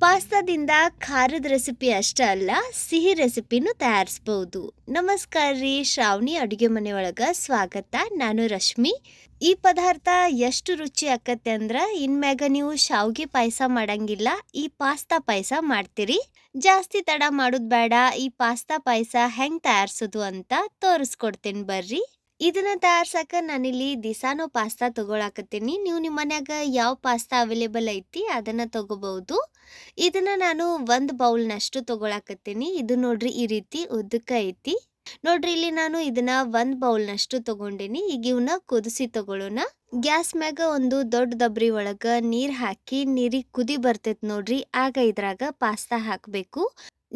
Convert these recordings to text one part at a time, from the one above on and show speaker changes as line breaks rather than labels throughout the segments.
ಪಾಸ್ತಾದಿಂದ ಖಾರದ ರೆಸಿಪಿ ಅಷ್ಟೇ ಅಲ್ಲ, ಸಿಹಿ ರೆಸಿಪಿನೂ ತಯಾರಿಸ್ಬೋದು. ನಮಸ್ಕಾರ ರೀ, ಶ್ರಾವಣಿ ಅಡುಗೆ ಮನೆಯೊಳಗೆ ಸ್ವಾಗತ. ನಾನು ರಶ್ಮಿ. ಈ ಪದಾರ್ಥ ಎಷ್ಟು ರುಚಿ ಆಕತ್ತೆ ಅಂದ್ರೆ ಇನ್ಮ್ಯಾಗ ನೀವು ಶಾವ್ಗೆ ಪಾಯಸ ಮಾಡಂಗಿಲ್ಲ, ಈ ಪಾಸ್ತಾ ಪಾಯಸ ಮಾಡ್ತೀರಿ. ಜಾಸ್ತಿ ತಡ ಮಾಡೋದು ಬೇಡ. ಈ ಪಾಸ್ತಾ ಪಾಯಸ ಹೆಂಗೆ ತಯಾರಿಸೋದು ಅಂತ ತೋರಿಸ್ಕೊಡ್ತೀನಿ ಬರ್ರಿ. ಇದನ್ನ ತಯಾರ್ಸಕ್ಕೆ ನಾನಿಲ್ಲಿ ದಿಸಾನೋ ಪಾಸ್ತಾ ತಗೊಳಕತ್ತೀನಿ. ನೀವು ನಿಮ್ಮ ಮನ್ಯಾಗ ಯಾವ ಪಾಸ್ತಾ ಅವೈಲೇಬಲ್ ಐತಿ ಅದನ್ನ ತಗೋಬಹುದು. ಇದನ್ನ ನಾನು 1 ಬೌಲ್ನಷ್ಟು ತಗೊಳಕತ್ತೀನಿ. ಇದು ನೋಡ್ರಿ ಈ ರೀತಿ ಉದ್ದಕ್ಕ ಐತಿ. ನೋಡ್ರಿ ಇಲ್ಲಿ ನಾನು ಇದನ್ನ 1 ಬೌಲ್ನಷ್ಟು ತಗೊಂಡಿನಿ. ಈಗ ಇವನ್ನ ಕುದಿಸಿ ತಗೊಳ್ಳೋಣ. ಗ್ಯಾಸ್ ಮ್ಯಾಗ ಒಂದು ದೊಡ್ಡ ದಬ್ರಿ ಒಳಗ ನೀರ್ ಹಾಕಿ ನೀರಿಗೆ ಕುದಿ ಬರ್ತೈತಿ ನೋಡ್ರಿ, ಆಗ ಇದ್ರಾಗ ಪಾಸ್ತಾ ಹಾಕಬೇಕು.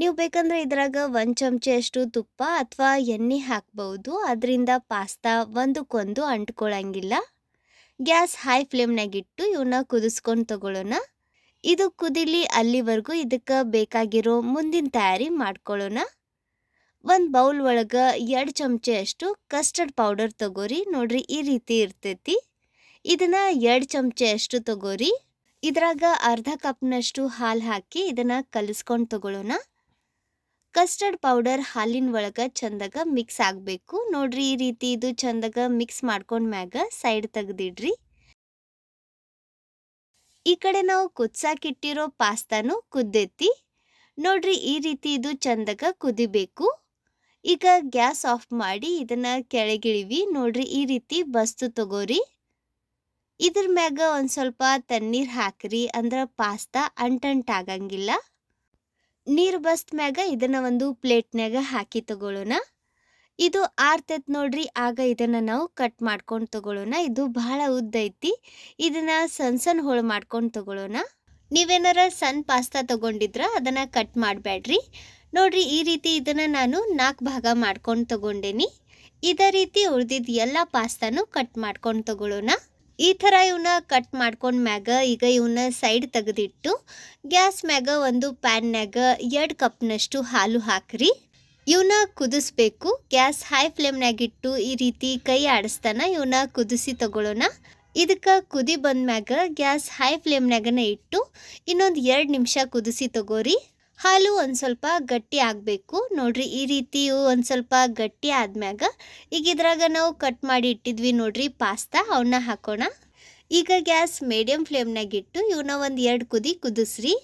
ನೀವು ಬೇಕಂದ್ರೆ ಇದ್ರಾಗ 1 ಚಮಚೆ ಅಷ್ಟು ತುಪ್ಪ ಅಥವಾ ಎಣ್ಣೆ ಹಾಕಬಹುದು. ಅದರಿಂದ ಪಾಸ್ತಾ ಒಂದಕ್ಕೊಂದು ಅಂಟ್ಕೊಳಂಗಿಲ್ಲ. ಗ್ಯಾಸ್ ಹೈ ಫ್ಲೇಮ್ನಾಗಿಟ್ಟು ಇವನ್ನ ಕುದಿಸ್ಕೊಂಡು ತಗೊಳ್ಳೋಣ. ಇದು ಕುದಿಲಿ ಅಲ್ಲಿವರೆಗೂ ಇದಕ್ಕೆ ಬೇಕಾಗಿರೋ ಮುಂದಿನ ತಯಾರಿ ಮಾಡ್ಕೊಳ್ಳೋಣ. 1 ಬೌಲ್ ಒಳಗೆ 2 ಚಮಚೆ ಅಷ್ಟು ಕಸ್ಟರ್ಡ್ ಪೌಡರ್ ತಗೋರಿ. ನೋಡ್ರಿ ಈ ರೀತಿ ಇರ್ತೈತಿ. ಇದನ್ನ 2 ಚಮಚೆ ಅಷ್ಟು ತಗೋರಿ. ಇದ್ರಾಗ ಅರ್ಧ ಕಪ್ನಷ್ಟು ಹಾಲು ಹಾಕಿ ಇದನ್ನ ಕಲಿಸ್ಕೊಂಡು ತಗೊಳ್ಳೋಣ. ಕಸ್ಟರ್ಡ್ ಪೌಡರ್ ಹಾಲಿನ ಒಳಗೆ ಚಂದಾಗ ಮಿಕ್ಸ್ ಆಗಬೇಕು. ನೋಡ್ರಿ ಈ ರೀತಿ ಇದು ಚಂದಾಗ ಮಿಕ್ಸ್ ಮಾಡ್ಕೊಂಡ್ ಮ್ಯಾಗ ಸೈಡ್ ತೆಗೆದಿಡ್ರಿ. ಈ ಕಡೆ ನಾವು ಕುದ್ಸಾಕಿಟ್ಟಿರೋ ಪಾಸ್ತಾನು ಕುದ್ದೈತಿ. ನೋಡ್ರಿ ಈ ರೀತಿ ಇದು ಚಂದಾಗ ಕುದಿಬೇಕು. ಈಗ ಗ್ಯಾಸ್ ಆಫ್ ಮಾಡಿ ಇದನ್ನ ಕೆಳಗಿಳಿವಿ. ನೋಡ್ರಿ ಈ ರೀತಿ ಬಸ್ತು ತಗೋರಿ. ಇದ್ರ ಮ್ಯಾಗ ಒಂದ್ ಸ್ವಲ್ಪ ತಣ್ಣೀರ್ ಹಾಕ್ರಿ, ಅಂದ್ರ ಪಾಸ್ತಾ ಅಂಟಂಟಾಗಂಗಿಲ್ಲ. ನೀರು ಬಸ್ತ ಮ್ಯಾಗ ಇದನ್ನ ಒಂದು ಪ್ಲೇಟ್ನಾಗ ಹಾಕಿ ತಗೊಳ್ಳೋಣ. ಇದು ಆರ್ತೈತ್ ನೋಡ್ರಿ, ಆಗ ಇದನ್ನ ನಾವು ಕಟ್ ಮಾಡ್ಕೊಂಡು ತಗೊಳ್ಳೋಣ. ಇದು ಬಹಳ ಉದ್ದ ಐತಿ. ಇದನ್ನ ಸಣ್ಣ ಸಣ್ಣ ಹೋಳು ಮಾಡ್ಕೊಂಡು ತಗೊಳ್ಳೋಣ. ನೀವೇನಾರ ಸಣ್ಣ ಪಾಸ್ತಾ ತಗೊಂಡಿದ್ರ ಅದನ್ನ ಕಟ್ ಮಾಡಬೇಡ್ರಿ. ನೋಡ್ರಿ ಈ ರೀತಿ ಇದನ್ನ ನಾನು 4 ಭಾಗ ಮಾಡ್ಕೊಂಡು ತಗೊಂಡೇನಿ. ಇದೇ ರೀತಿ ಉಳಿದಿದ್ದ ಎಲ್ಲ ಪಾಸ್ತಾನು ಕಟ್ ಮಾಡ್ಕೊಂಡು ತಗೊಳ್ಳೋಣ. ಈ ಥರ ಇವನ್ನ ಕಟ್ ಮಾಡ್ಕೊಂಡ್ ಮ್ಯಾಗ ಈಗ ಇವನ್ನ ಸೈಡ್ ತೆಗೆದಿಟ್ಟು ಗ್ಯಾಸ್ ಮ್ಯಾಗ ಒಂದು ಪ್ಯಾನ್ಯಾಗ 2 ಕಪ್ನಷ್ಟು ಹಾಲು ಹಾಕ್ರಿ. ಇವನ್ನ ಕುದಿಸ್ಬೇಕು. ಗ್ಯಾಸ್ ಹೈ ಫ್ಲೇಮ್ನಾಗಿಟ್ಟು ಈ ರೀತಿ ಕೈ ಆಡಿಸ್ತಾನ ಇವನ್ನ ಕುದಿಸಿ ತಗೊಳ್ಳೋಣ. ಇದಕ್ಕೆ ಕುದಿ ಬಂದ್ಮ್ಯಾಗ ಗ್ಯಾಸ್ ಹೈ ಫ್ಲೇಮ್ನಾಗನ ಇಟ್ಟು ಇನ್ನೊಂದು 2 ನಿಮಿಷ ಕುದಿಸಿ ತಗೋರಿ. ಹಾಲು ಒಂದು ಸ್ವಲ್ಪ ಗಟ್ಟಿ ಆಗಬೇಕು. ನೋಡ್ರಿ ಈ ರೀತಿ ಒಂದು ಸ್ವಲ್ಪ ಗಟ್ಟಿ ಆದ್ಮ್ಯಾಗ ಈಗ ಇದ್ರಾಗ ನಾವು ಕಟ್ ಮಾಡಿ ಇಟ್ಟಿದ್ವಿ ನೋಡ್ರಿ ಪಾಸ್ತಾ, ಅವನ್ನ ಹಾಕೋಣ. ಈಗ ಗ್ಯಾಸ್ ಮೀಡಿಯಂ ಫ್ಲೇಮ್ನಾಗಿಟ್ಟು ಇವನ್ನ ಒಂದು 2 ಕುದಿ ಕುದಿಸ್ರಿ.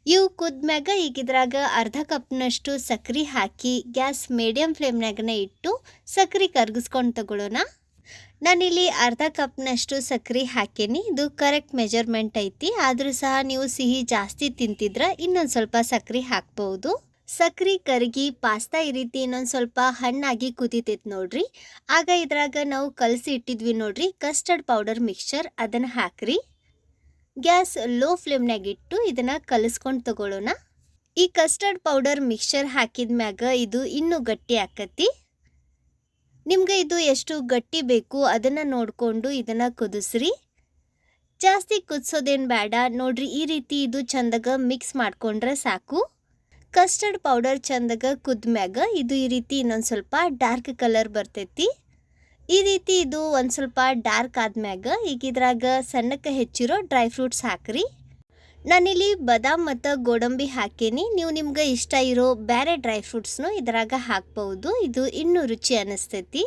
ಇವು ಕುದ್ಮ್ಯಾಗ ಈಗ ಇದ್ರಾಗ ಅರ್ಧ ಕಪ್ನಷ್ಟು ಸಕ್ರೆ ಹಾಕಿ ಗ್ಯಾಸ್ ಮೀಡಿಯಂ ಫ್ಲೇಮ್ನಾಗನ ಇಟ್ಟು ಸಕ್ರೆ ಕರ್ಗಿಸ್ಕೊಂಡು ತಗೊಳ್ಳೋಣ. ನಾನಿಲ್ಲಿ ಅರ್ಧ ಕಪ್ನಷ್ಟು ಸಕ್ರೆ ಹಾಕೇನಿ. ಇದು ಕರೆಕ್ಟ್ ಮೆಜರ್ಮೆಂಟ್ ಐತಿ. ಆದರೂ ಸಹ ನೀವು ಸಿಹಿ ಜಾಸ್ತಿ ತಿಂತಿದ್ರೆ ಇನ್ನೊಂದು ಸ್ವಲ್ಪ ಸಕ್ರೆ ಹಾಕ್ಬಹುದು. ಸಕ್ರೆ ಕರಗಿ ಪಾಸ್ತಾ ಈ ರೀತಿ ಇನ್ನೊಂದು ಸ್ವಲ್ಪ ಹಣ್ಣಾಗಿ ಕುದಿತೈತಿ ನೋಡ್ರಿ, ಆಗ ಇದ್ರಾಗ ನಾವು ಕಲಸಿ ಇಟ್ಟಿದ್ವಿ ನೋಡ್ರಿ ಕಸ್ಟರ್ಡ್ ಪೌಡರ್ ಮಿಕ್ಸ್ಚರ್, ಅದನ್ನು ಹಾಕ್ರಿ. ಗ್ಯಾಸ್ ಲೋ ಫ್ಲೇಮ್ನಾಗಿಟ್ಟು ಇದನ್ನ ಕಲಿಸ್ಕೊಂಡು ತಗೊಳ್ಳೋಣ. ಈ ಕಸ್ಟರ್ಡ್ ಪೌಡರ್ ಮಿಕ್ಸ್ಚರ್ ಹಾಕಿದ್ಮ್ಯಾಗ ಇದು ಇನ್ನೂ ಗಟ್ಟಿ ಆಕತಿ. ನಿಮ್ಗೆ ಇದು ಎಷ್ಟು ಗಟ್ಟಿ ಬೇಕು ಅದನ್ನ ನೋಡ್ಕೊಂಡು ಇದನ್ನ ಕುದಿಸ್ರಿ. ಜಾಸ್ತಿ ಕುದಿಸೋದೇನು ಬೇಡ. ನೋಡ್ರಿ ಈ ರೀತಿ ಇದು ಚಂದಾಗ ಮಿಕ್ಸ್ ಮಾಡ್ಕೊಂಡ್ರೆ ಸಾಕು. ಕಸ್ಟರ್ಡ್ ಪೌಡರ್ ಚಂದಾಗ ಕುದ್ಮ್ಯಾಗ ಇದು ಈ ರೀತಿ ಇನ್ನೊಂದು ಸ್ವಲ್ಪ ಡಾರ್ಕ್ ಕಲರ್ ಬರ್ತೈತಿ. ಈ ರೀತಿ ಇದು ಒಂದು ಸ್ವಲ್ಪ ಡಾರ್ಕ್ ಆದ್ಮ್ಯಾಗ ಈಗ ಇದ್ರಾಗ ಸಣ್ಣಕ್ಕೆ ಹೆಚ್ಚಿರೋ ಡ್ರೈ ಫ್ರೂಟ್ಸ್ ಹಾಕ್ರಿ. ನಾನಿಲ್ಲಿ ಬಾದಾಮ್ ಮತ್ತು ಗೋಡಂಬಿ ಹಾಕೇನಿ. ನೀವು ನಿಮ್ಗೆ ಇಷ್ಟ ಇರೋ ಬೇರೆ ಡ್ರೈ ಫ್ರೂಟ್ಸ್ನು ಇದ್ರಾಗ ಹಾಕ್ಬಹುದು. ಇದು ಇನ್ನೂ ರುಚಿ ಅನ್ನಿಸ್ತೈತಿ.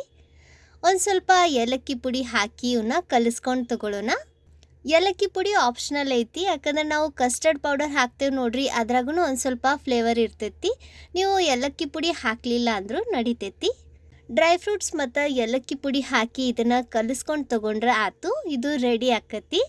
ಒಂದು ಸ್ವಲ್ಪ ಏಲಕ್ಕಿ ಪುಡಿ ಹಾಕಿ ಇವನ್ನ ಕಲಿಸ್ಕೊಂಡು ತಗೊಳ್ಳೋಣ. ಏಲಕ್ಕಿ ಪುಡಿ ಆಪ್ಷನಲ್ ಐತಿ, ಯಾಕಂದ್ರೆ ನಾವು ಕಸ್ಟರ್ಡ್ ಪೌಡರ್ ಹಾಕ್ತೇವೆ ನೋಡ್ರಿ, ಅದ್ರಾಗೂ ಒಂದು ಸ್ವಲ್ಪ ಫ್ಲೇವರ್ ಇರ್ತೈತಿ. ನೀವು ಏಲಕ್ಕಿ ಪುಡಿ ಹಾಕಲಿಲ್ಲ ಅಂದರೂ ನಡಿತೈತಿ. ಡ್ರೈ ಫ್ರೂಟ್ಸ್ ಮತ್ತು ಏಲಕ್ಕಿ ಪುಡಿ ಹಾಕಿ ಇದನ್ನು ಕಲಿಸ್ಕೊಂಡು ತಗೊಂಡ್ರೆ ಆತು. ಇದು ರೆಡಿ ಆಕತಿ.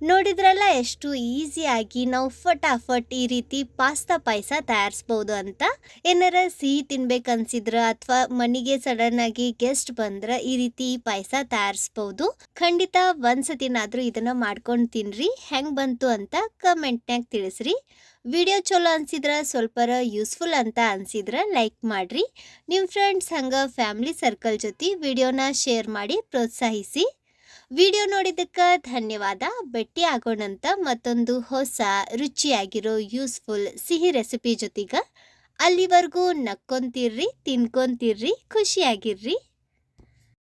ನೋಡಿದ್ರಲ್ಲ ಎಷ್ಟು ಈಸಿಯಾಗಿ ನಾವು ಫಟಾಫಟ್ ಈ ರೀತಿ ಪಾಸ್ತಾ ಪಾಯಸ ತಯಾರಿಸ್ಬೋದು ಅಂತ. ಏನಾರ ಸಿಹಿ ತಿನ್ಬೇಕನ್ಸಿದ್ರೆ ಅಥವಾ ಮನೆಗೆ ಸಡನ್ ಆಗಿ ಗೆಸ್ಟ್ ಬಂದ್ರೆ ಈ ರೀತಿ ಪಾಯಸ ತಯಾರಿಸ್ಬೋದು. ಖಂಡಿತ ಒಂದ್ಸತಿನಾದ್ರೂ ಇದನ್ನ ಮಾಡ್ಕೊಂಡು ತಿನ್ರಿ. ಹೆಂಗ್ ಬಂತು ಅಂತ ಕಮೆಂಟ್ನಾಗ ತಿಳಿಸ್ರಿ. ವಿಡಿಯೋ ಚಲೋ ಅನ್ಸಿದ್ರೆ ಸ್ವಲ್ಪರ ಯೂಸ್ಫುಲ್ ಅಂತ ಅನ್ಸಿದ್ರೆ ಲೈಕ್ ಮಾಡ್ರಿ. ನಿಮ್ಮ ಫ್ರೆಂಡ್ಸ್ ಹಂಗ ಫ್ಯಾಮಿಲಿ ಸರ್ಕಲ್ ಜೊತೆ ವಿಡಿಯೋನ ಶೇರ್ ಮಾಡಿ ಪ್ರೋತ್ಸಾಹಿಸಿ. ವಿಡಿಯೋ ನೋಡಿದ್ದಕ್ಕೆ ಧನ್ಯವಾದ. ಭೇಟಿ ಆಗೋಣಂತ ಮತ್ತೊಂದು ಹೊಸ ರುಚಿಯಾಗಿರೋ ಯೂಸ್ಫುಲ್ ಸಿಹಿ ರೆಸಿಪಿ ಜೊತೆಗೆ. ಅಲ್ಲಿವರೆಗೂ ನಕ್ಕೊಂತಿರ್ರಿ, ತಿನ್ಕೊಂತಿರ್ರಿ, ಖುಷಿಯಾಗಿರ್ರಿ.